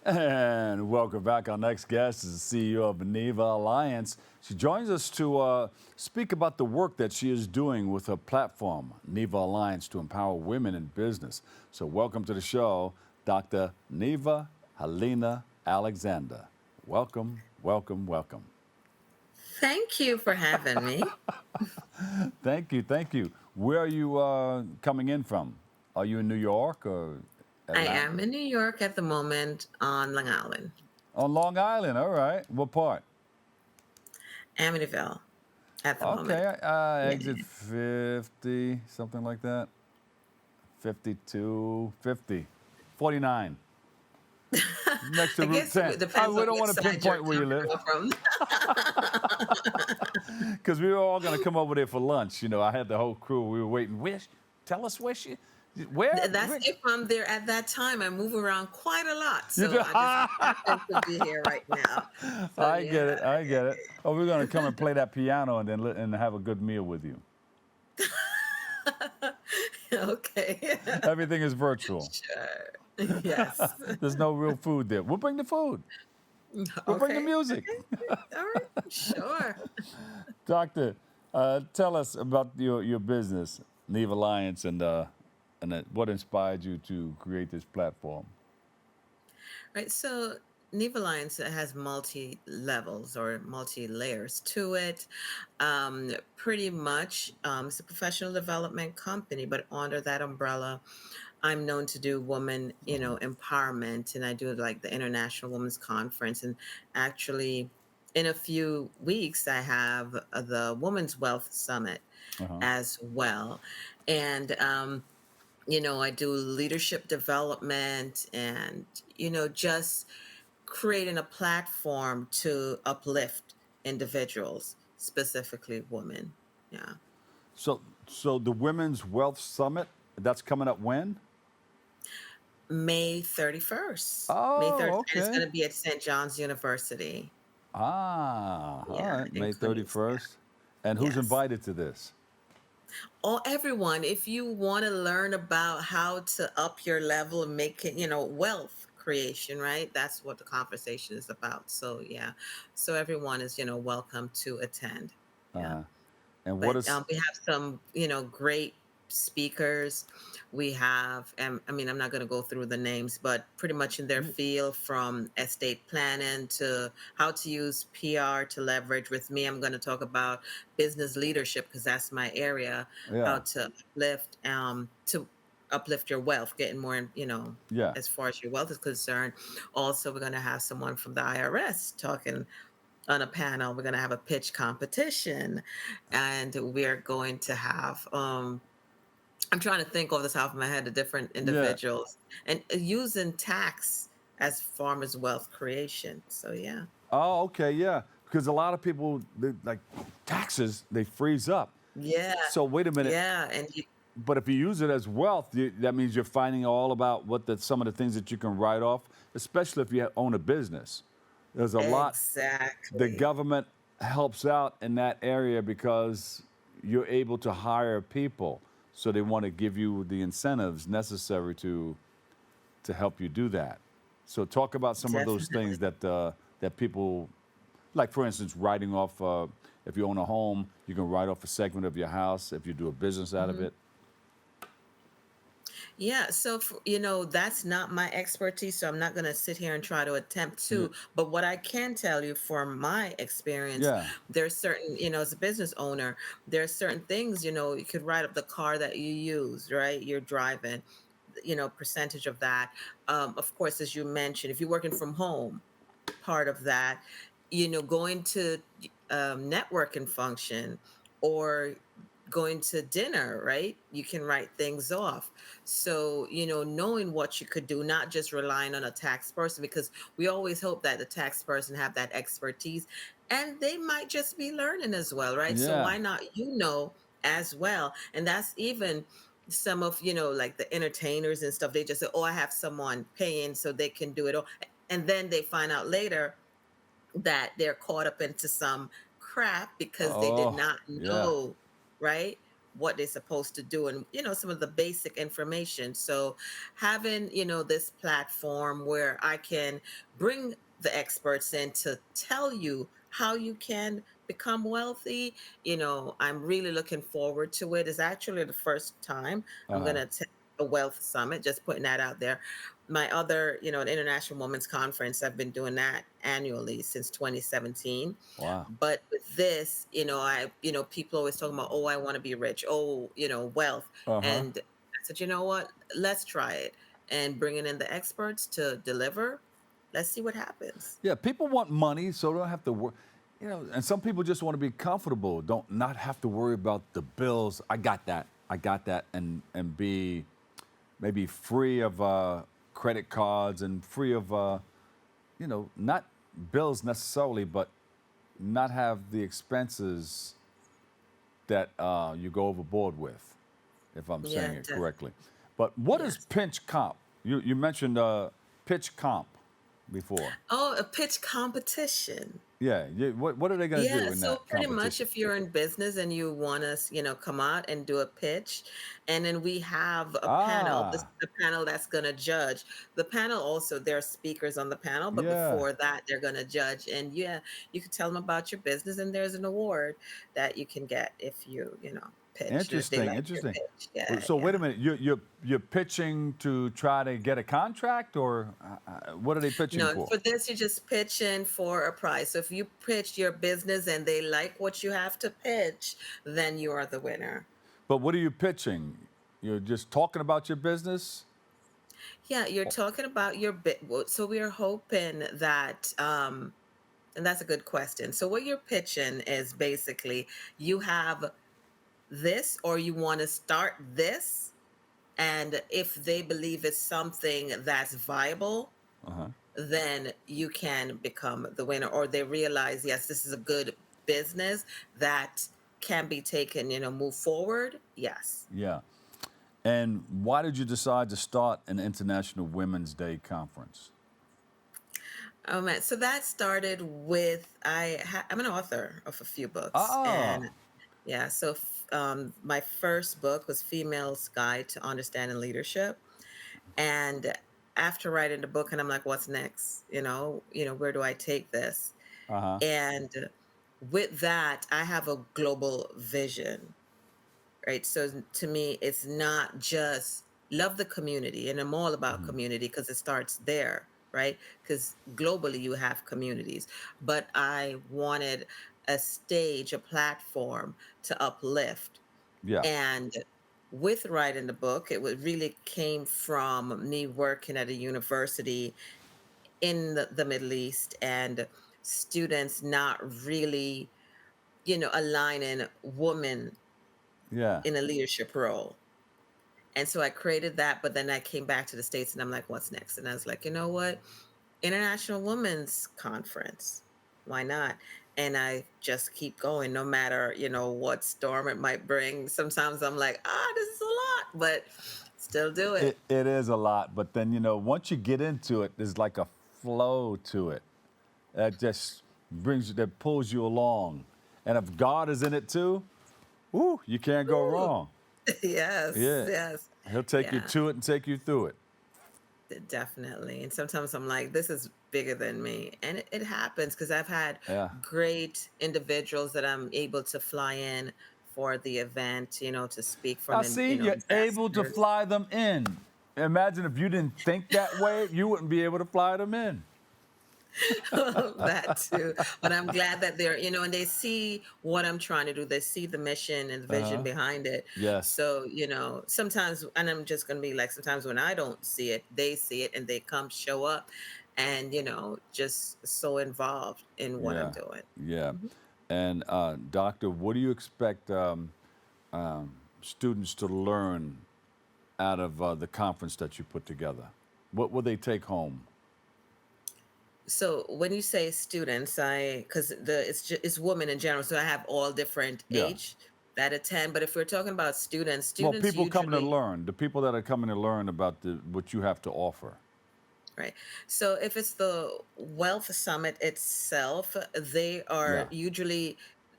And welcome back. Our next guest is the CEO of Nevalliance. She joins us to speak about the work that she is doing with her platform, Nevalliance, to empower women in business. So, welcome to the show, Dr. Neva Helena Alexander. Welcome, welcome, welcome. Thank you for having me. Thank you, thank you. Where are you coming in from? Are you in New York or I Atlanta? am in New York at the moment on Long Island, On Long Island, all right. What part? Amityville at the moment. Okay, Yeah. exit 50, something like that. 52, 50, 49, next to I Route guess it 10. depends We on don't which want to side you're pinpoint where you live coming from. because we were all going to come over there for lunch. I had the whole crew. We were waiting. Tell us where she, where? That's if I'm there at that time. I move around quite a lot, You so do? I just happen to be here right now. So I get yeah. it. I get it. Oh, we're going to come and play that piano and then and have a good meal with you. Okay. Everything is virtual. Sure. Yes. There's no real food there. We'll bring the food. We'll bring the Okay. music. Okay. All right. Sure. Doctor, tell us about your business, Neva Alliance, and what inspired you to create this platform. Right. So Nevalliance has multi levels or multi layers to it. Pretty much, it's a professional development company, but under that umbrella, I'm known to do woman, empowerment, and I do like the International Women's Conference. And actually, in a few weeks, I have the Women's Wealth Summit Uh-huh. as well. And I do leadership development and, just creating a platform to uplift individuals, specifically women. Yeah. So, so the Women's Wealth Summit, that's coming up when? May 31st. May Oh, 31st. And it's okay. going to be at St. John's University. All Yeah, right, in May Queens. 31st. And Yeah. who's Yes. invited to this? All everyone, if you want to learn about how to up your level and make it, wealth creation, right? That's what the conversation is about. So yeah. So everyone is, welcome to attend. Yeah. Uh, and what But is, we have some, great speakers. We have, I mean, I'm not going to go through the names, but pretty much in their field, from estate planning to how to use PR to leverage. With me, I'm going to talk about business leadership because that's my area. How yeah, to uplift your wealth, getting more, yeah. as far as your wealth is concerned. Also, we're going to have someone from the IRS talking on a panel. We're going to have a pitch competition, and we're going to have I'm trying to think off the top of my head the different Yeah. individuals and using tax as farmers wealth creation. So yeah. Oh, okay, yeah. Because a lot of people, like taxes, they freeze up. Yeah. So wait a minute. Yeah. And But if you use it as wealth, that means you're finding all about some of the things that you can write off, especially if you own a business. There's a lot. The exactly. government helps out in that area because you're able to hire people, so they want to give you the incentives necessary to help you do that. So talk about some of those Definitely. things that people, like for instance, writing off. If you own a home, you can write off a segment of your house if you do a business out of Mhm. it. Yeah, so that's not my expertise, so I'm not going to sit here and try to attempt Yeah. to. But what I can tell you from my experience, Yeah. there's certain, as a business owner, there are certain things, you could write up the car that you use, right? You're driving, percentage of that. Of course, as you mentioned, if you're working from home, part of that, going to networking function or going to dinner, right? You can write things off. So, knowing what you could do, not just relying on a tax person, because we always hope that the tax person have that expertise and they might just be learning as well, right? So Yeah. why not, as well? And that's even some of, like the entertainers and stuff. They just say, oh, I have someone paying so they can do it all. And then they find out later that they're caught up into some crap because they did Oh, not yeah. know, right? what they're supposed to do, and some of the basic information. So having this platform where I can bring the experts in to tell you how you can become wealthy, I'm really looking forward to it. It's actually the first time I'm going Uh-huh. to attend a wealth summit, just putting that out there. My other, the International Women's Conference, I've been doing that annually since 2017. Wow. But with this, people always talking about, oh, I want to be rich, oh, wealth. Uh-huh. And I said, you know what? Let's try it. And bringing in the experts to deliver, let's see what happens. Yeah, people want money, so they don't have to worry. And some people just want to be comfortable, don't not have to worry about the bills. I got that. I got that, and be maybe free of credit cards and free of not bills necessarily, but not have the expenses that you go overboard with, if I'm Yeah, saying it correctly. But what is yes. pinch comp? You mentioned pitch comp before. Oh, a pitch competition. Yeah. What are they going to Yeah, do in so that pretty much competition? if you're in business and you want us, come out and do a pitch, and then we have a panel, this Ah, the panel that's going to judge. The panel also, there are speakers on the panel, but yeah. before that, they're going to judge. And yeah, you can tell them about your business, and there's an award that you can get if you pitch, if they Interesting. like your Interesting. pitch. Yeah, So wait a yeah. minute. You're pitching to try to get a contract, or what are they pitching No, for? for this, you just pitch in for a prize. So if you pitch your business and they like what you have to pitch, then you are the winner. But what are you pitching? You're just talking about your business? Yeah, you're Oh, talking about your bit. So we're hoping that, and that's a good question. So what you're pitching is basically you have this, or you want to start this, and if they believe it's something that's viable, uh-huh. then you can become the winner, or they realize, yes, this is a good business that can be taken, move forward. Yes. Yeah. And why did you decide to start an International Women's Day conference? Oh man, so that started with I'm an author of a few books, and Ah, yeah, so my first book was Female's Guide to Understanding Leadership, and after writing the book, and I'm like, what's next? Where do I take this? uh-huh. And with that, I have a global vision, right? So to me, it's not just love the community, and I'm all about Hmm. community because it starts there, right? Because globally you have communities, but I wanted a stage, a platform to uplift. Yeah. And with writing the book, it really came from me working at a university in the Middle East, and students not really, aligning women Yeah. in a leadership role. And so I created that, but then I came back to the States and I'm like, what's next? And I was like, you know what? International Women's Conference. Why not? And I just keep going no matter, what storm it might bring. Sometimes I'm like, this is a lot, but still do it. It is a lot, but then once you get into it, there's like a flow to it that just that pulls you along. And if God is in it too, woo, you can't go Ooh. wrong. Yes, Yeah. yes. He'll take you Yeah, to it and take you through it. definitely. And sometimes I'm like, this is bigger than me. And it happens because I've had Yeah. great individuals that I'm able to fly in for the event, to speak Now, from, see, you're able to investors. fly them in. Imagine if you didn't think that way, you wouldn't be able to fly them in. That too. But I'm glad that they're, and they see what I'm trying to do. They see the mission and the vision Uh-huh. behind it. Yes. So, sometimes, and I'm just going to be like, sometimes when I don't see it, they see it and they come show up and, just so involved in what I'm Yeah. doing. Yeah. Mhm. And doctor, what do you expect students to learn out of the conference that you put together? What will they take home? So when you say students, because it's women in general, so I have all different Yeah. age that attend. But if we're talking about students, Well, students people coming to usually. learn, the people that are coming to learn about what you have to offer. Right. So if it's the Wealth Summit itself, they are Yeah. usually,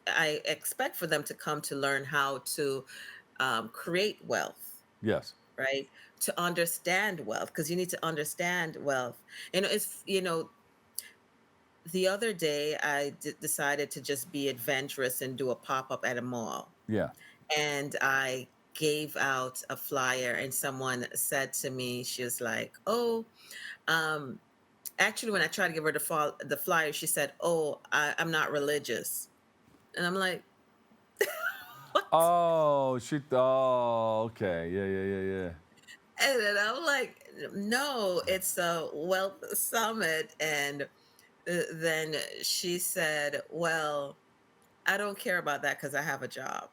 I expect for them to come to learn how to create wealth, Yes. right? To understand wealth, because you need to understand wealth. The other day I decided to just be adventurous and do a pop up at a mall, Yeah. and I gave out a flyer, and someone said to me, she was like, "Oh, um, actually, when I tried to give her the flyer, she said, "Oh, I'm not religious," and I'm like, "What?" Oh, oh, okay. Yeah, yeah, yeah, yeah. And then I'm like, "No, it's a wealth summit," and then she said, "Well, I don't care about that because I have a job."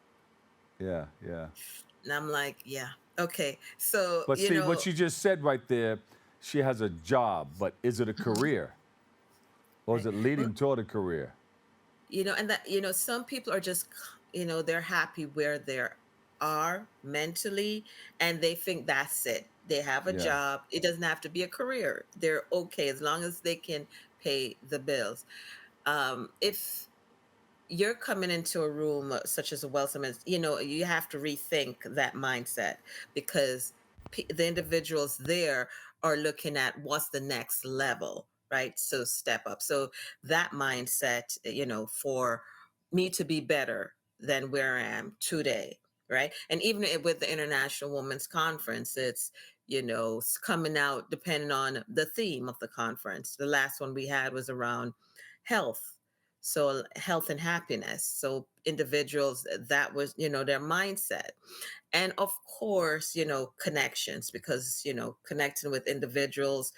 Yeah, yeah. And I'm like, "Yeah, okay." So, But see, what you just said right there, she has a job, but is it a mhm, career or is right. it Well, leading toward a career? and that, some people are just, they're happy where they are mentally, and they think that's it. They have a Yeah, job. It doesn't have to be a career. They're okay as long as they can pay the bills. If you're coming into a room such as a wealth summit, you have to rethink that mindset, because the individuals there are looking at what's the next level, right? So step up. So that mindset, for me to be better than where I am today, right? And even with the International Women's Conference, it's coming out depending on the theme of the conference. The last one we had was around health, so health and happiness. So individuals, that was, their mindset. And of course, connections, because connecting with individuals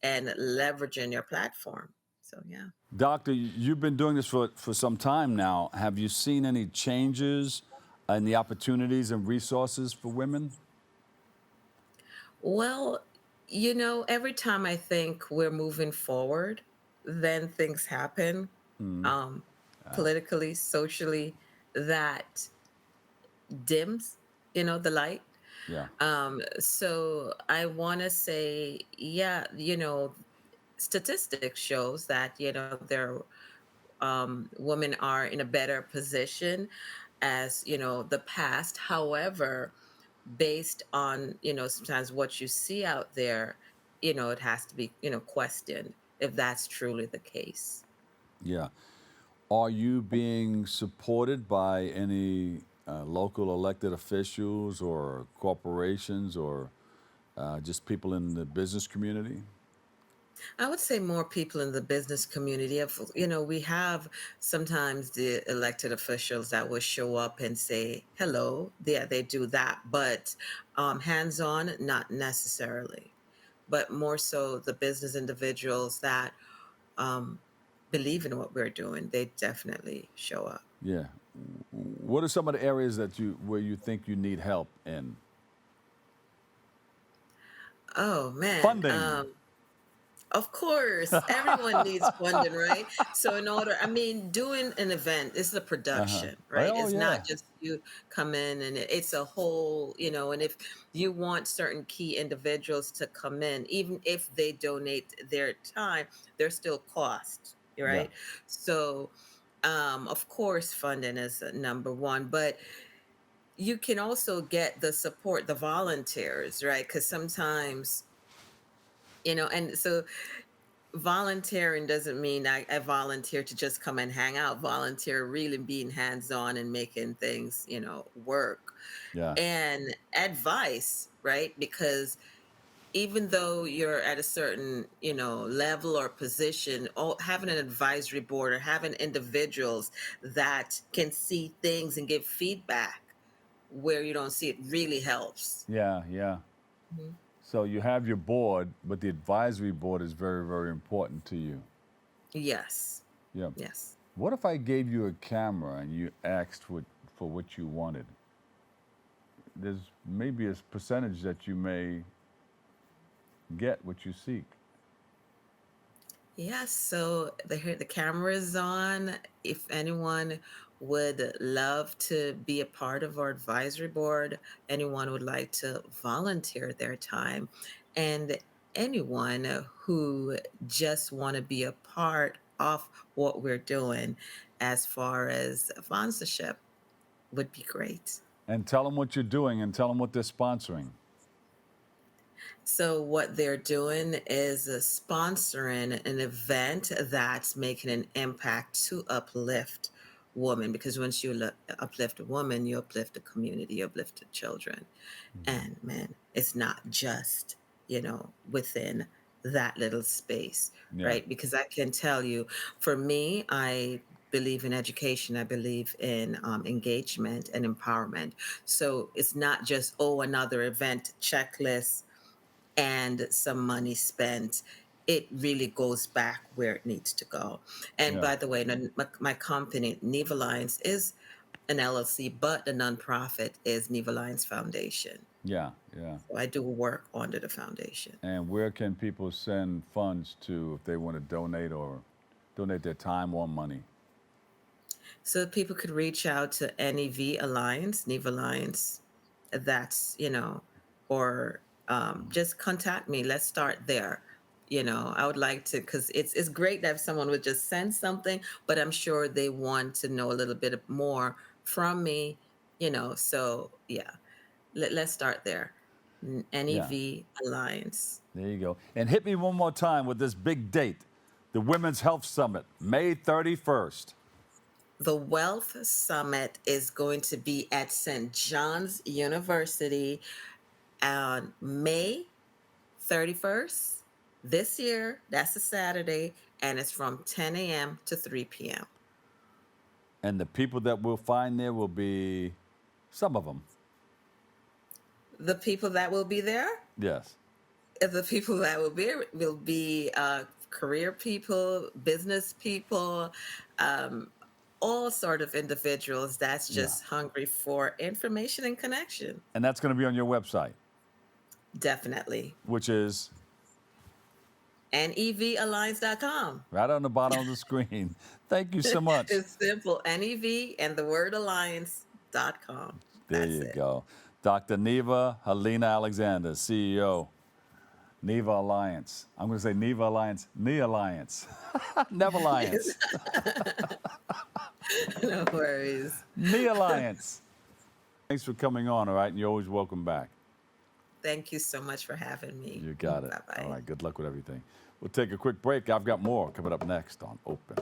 and leveraging your platform. So yeah. doctor, you've been doing this for some time now. Have you seen any changes in the opportunities and resources for women? Well, every time I think we're moving forward, then things happen, Mm. um Ah, politically, socially, that dims, the light. yeah, So I want to say, yeah, statistics shows that, women are in a better position as, the past. However, based on, sometimes what you see out there, it has to be, questioned if that's truly the case. yeah. Are you being supported by any local elected officials or corporations or just people in the business community? I would say more people in the business community. We have sometimes the elected officials that will show up and say hello. Yeah, they do that, but hands-on, not necessarily. But more so the business individuals that um, believe in what we're doing, they definitely show up. Yeah. What are some of the areas that you where you think you need help in? Oh man. Funding. Of course, everyone needs funding, right? So in order, I mean, doing an event, this is a Uh-huh. production, right? Oh It's not yeah. just you come in and it's a whole, and if you want certain key individuals to come in, even if they donate their time, there's still cost, Yeah. right? So of course funding is number one, but you can also get the support, the volunteers, right? Because sometimes, and so volunteering doesn't mean I volunteer to just come and hang out. Volunteer really being hands-on and making things, work. Yeah. And advice, right? Because even though you're at a certain, level or position, having an advisory board or having individuals that can see things and give feedback where you don't see it really helps. Yeah. Yeah. Mhm. So you have your board, but the advisory board is very, very important to you. Yes. Yeah. Yes. What if I gave you a camera and you asked for what you wanted? There's maybe a percentage that you may get what you seek. Yes, so the camera is on. If anyone would love to be a part of our advisory board, anyone would like to volunteer their time, and anyone who just want to be a part of what we're doing as far as sponsorship would be great. And tell them what you're doing and tell them what they're sponsoring. So what they're doing is sponsoring an event that's making an impact to uplift women, because once you uplift a woman, you uplift the community, you uplift the children. Mhm. And man, it's not just, within that little space, Yeah, right? Because I can tell you, for me, I believe in education. I believe in engagement and empowerment. So it's not just, oh, another event checklist and some money spent. It really goes back where it needs to go. And yeah, by the way, my company, Nevalliance, is an LLC, but the nonprofit is Nevalliance Foundation. yeah, yeah. So I do work under the foundation. And where can people send funds to if they want to donate or donate their time or money? So people could reach out to NEV Alliance, Neva Alliance. That's, or just contact me. Let's start there. I would like to, because it's great that if someone would just send something, but I'm sure they want to know a little bit more from me, So yeah, let's start there. Yeah, NEV Alliance. there you go. And hit me one more time with this big date, the Women's Health Summit, May 31st. The Wealth Summit is going to be at St. John's University on May 31st this year. That's a Saturday, and it's from 10 a.m. to 3 p.m. And the people that we'll find there will be some of them. The people that will be there, Yes. the people that will be career people, business people, um, all sort of individuals that's Yeah. just hungry for information and connection. And that's going to be on your website, Definitely. which is NEValliance.com. right on the bottom of the screen. Thank you so much. It's simple. NEV and the word alliance.com. There That's you it. go. Dr. Neva Helena Alexander, CEO, Neva Alliance. I'm going to say Neva Alliance, Alliance, Nevalliance, No worries. Alliance. Thanks for coming on, all right? And you're always welcome back. Thank you so much for having me. You got it. Bye bye. All right, good luck with everything. We'll take a quick break. I've got more coming up next on Open.